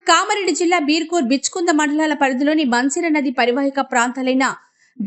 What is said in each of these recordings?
కామారెడ్డి జిల్లా బీర్కూర్ బిచ్కుంద మండలాల పరిధిలోని మంచిర నది పరివాహిక ప్రాంతాలైన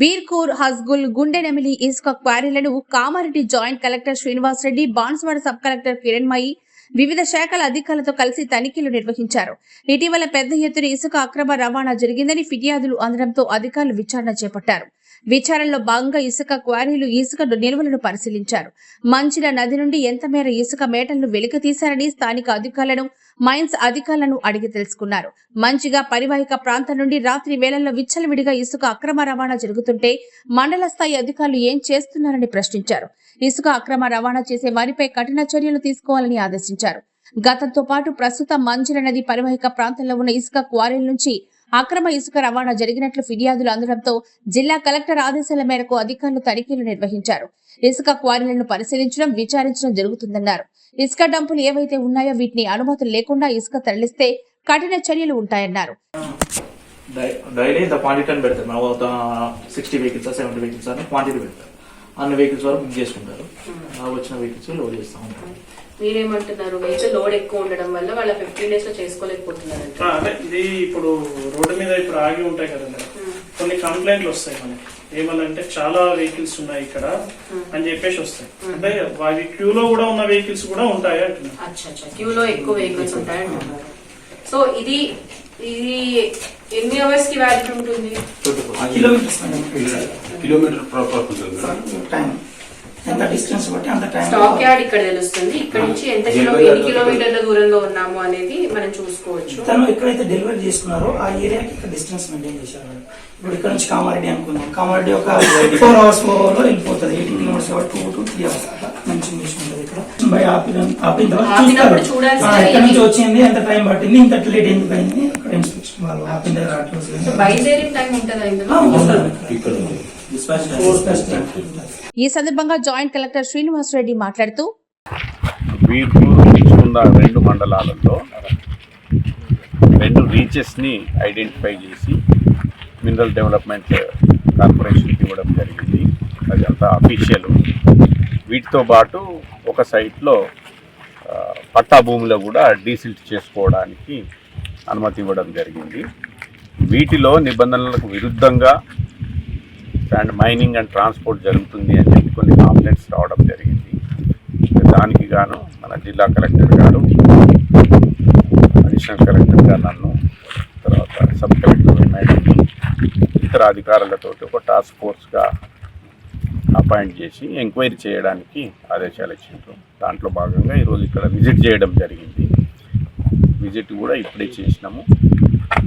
బీర్కూర్, హస్గుల్, గుండెనెమిలి ఇసుక క్వారీలను Kamareddy joint collector Srinivas Reddy, Banswada sub collector Kiranmayi వివిధ శాఖల అధికారులతో కలిసి తనిఖీలు నిర్వహించారు. ఇటీవల పెద్ద ఎత్తున ఇసుక అక్రమ రవాణా జరిగిందని ఫిర్యాదులు అందడంతో అధికారులు విచారణ చేపట్టారు. విచారణలో భాగంగా ఇసుక క్వారీలు, ఇసుక నిల్వలను పరిశీలించారు. మంచిర నది నుండి ఎంత మేర ఇసుక మేటలను వెలికి తీశారని స్థానిక అధికారులను, మైన్స్ అధికారులను అడిగి తెలుసుకున్నారు. మంచిగా పరివాహిక ప్రాంతం నుండి రాత్రి వేళల్లో విచ్చలవిడిగా ఇసుక అక్రమ రవాణా జరుగుతుంటే మండల స్థాయి అధికారులు ఏం చేస్తున్నారని ప్రశ్నించారు. ఇసుక అక్రమ రవాణా చేసే వారిపై కఠిన చర్యలు తీసుకోవాలని ఆదేశించారు. గతంతో పాటు ప్రస్తుతం మంచిర నది పరివాహిక ప్రాంతంలో ఉన్న ఇసుక క్వారీల నుంచి అక్రమ ఇసుక రవాణా జరిగినట్లు ఫిర్యాదులు అందడంతో జిల్లా కలెక్టర్ ఆదేశాల మేరకు అధికారులు తనిఖీలు నిర్వహించారు. ఇసుక క్వారీలను పరిశీలించడం, విచారించడం జరుగుతుందన్నారు. ఇసుక డంపులు ఏవైతే ఉన్నాయో వీటిని అనుమతులు లేకుండా ఇసుక తరలిస్తే కఠిన చర్యలు ఉంటాయన్నారు. డైలీ ఇంత క్వాంటిటీ అని పెడతారు. మనం 60 వెహికల్స్ 70 వెహికల్స్ అని క్వాంటిటీ పెడతారు. అన్ని వెహికల్స్ వరకు బుక్ చేసుకుంటారు. వచ్చిన వెహికల్స్ లోడ్ చేస్తూ ఉంటారు. మీరేమంటున్నారు? వెహికల్ లోడ్ ఎక్కువ ఉండడం వల్ల వాళ్ళ 15 days లో చేసుకోలేకపోతున్నారు. అంటే ఇది ఇప్పుడు రోడ్డు మీద ఇప్పుడు ఆగి ఉంటాయి కదండి, కొన్ని కంప్లైంట్లు వస్తాయి మనకి. ఏమనంటే చాలా వెహికల్స్ ఉన్నాయి ఇక్కడ అని చెప్పేసి వస్తాయి. అంటే అవి క్యూలో కూడా ఉన్న వెహికల్స్ కూడా ఉంటాయి అంటున్నారు. క్యూలో ఎక్కువ వెహికల్స్ ఉంటాయి అంటున్నారు. సో ఇది ఎన్ని అవర్స్ కి వ్యాలిడ్ ఉంటుంది? స్టాక్ యార్డ్ ఇక్కడ తెలుస్తుంది. ఇక్కడ నుంచి ఎన్ని కిలోమీటర్ల దూరంలో ఉన్నాము అనేది మనం చూసుకోవచ్చు. తను ఎక్కడైతే డెలివరీ చేసుకున్నారో ఆ ఏరియాకి ఇక్కడ డిస్టెన్స్ మెయింటైన్ చేశారు. ఇప్పుడు ఇక్కడ నుంచి కామారెడ్డి అనుకుందాం. కామారెడ్డి ఒక 4 hours లో వెళ్ళిపోతుంది. 18 kilometers 2 to 3 hours మంచి ఉంటుంది. ఇక్కడ ఎక్కడి నుంచి వచ్చింది, ఎంత టైం పట్టింది, ఇంత లేట్ ఎందుకు అయింది, అక్కడ ఇన్స్పెక్షన్ వాళ్ళు ఆపిన దగ్గర బయలుదేరిన టైం ఉంటుందా ఇందులో? ఈ సందర్భంగా జాయింట్ కలెక్టర్ శ్రీనివాస్ రెడ్డి మాట్లాడుతూ, రెండు మండలాలలో 2 రీచెస్ ని ఐడెంటిఫై చేసి మినరల్ డెవలప్మెంట్ కార్పొరేషన్కి ఇవ్వడం జరిగింది. అది అంతా అఫీషియల్. వీటితో పాటు ఒక సైట్లో పట్టా భూమిలో కూడా డీసిల్ట్ చేసుకోవడానికి అనుమతి ఇవ్వడం జరిగింది. వీటిలో నిబంధనలకు విరుద్ధంగా మైనింగ్ అండ్ ట్రాన్స్పోర్ట్ జరుగుతుంది అని చెప్పి కొన్ని కంప్లైంట్స్ రావడం జరిగింది. దానికి గాను మన జిల్లా కలెక్టర్ గారు, అడిషనల్ కలెక్టర్ గారు, నన్ను, తర్వాత సబ్ కలెక్టర్ మేడం, ఇతర అధికారులతో ఒక టాస్క్ ఫోర్స్గా అపాయింట్ చేసి ఎంక్వైరీ చేయడానికి ఆదేశాలు ఇచ్చిండ్రు. దాంట్లో భాగంగా ఈరోజు ఇక్కడ విజిట్ చేయడం జరిగింది. విజిట్ కూడా ఇప్పుడే చేసినాము.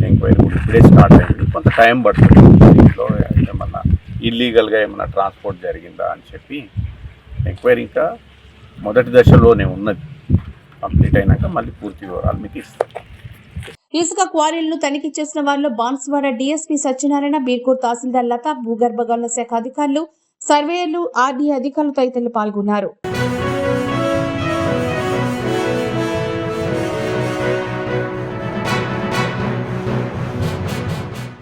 ఎంక్వైరీ కూడా ఇప్పుడే స్టార్ట్ అయింది. కొంత టైం పడుతుంది. దీంట్లో ఏమన్నా ఇల్లీగల్గా ఏమన్నా ట్రాన్స్పోర్ట్ జరిగిందా అని చెప్పి ఎంక్వైరీ ఇంకా మొదటి దశలోనే ఉన్నది. కంప్లీట్ అయినాక మళ్ళీ పూర్తి వివరాలు మీకు ఇస్తాం. ఇసుక క్వారీలను తనిఖీ చేసిన వారిలో బాన్స్వాడ డీఎస్పీ సత్యనారాయణ, బీర్కూర్ తహసీల్దార్ లత, భూగర్భ గనుల శాఖ అధికారులు, సర్వేయర్లు, ఆర్డీ అధికారులు తదితరులు పాల్గొన్నారు.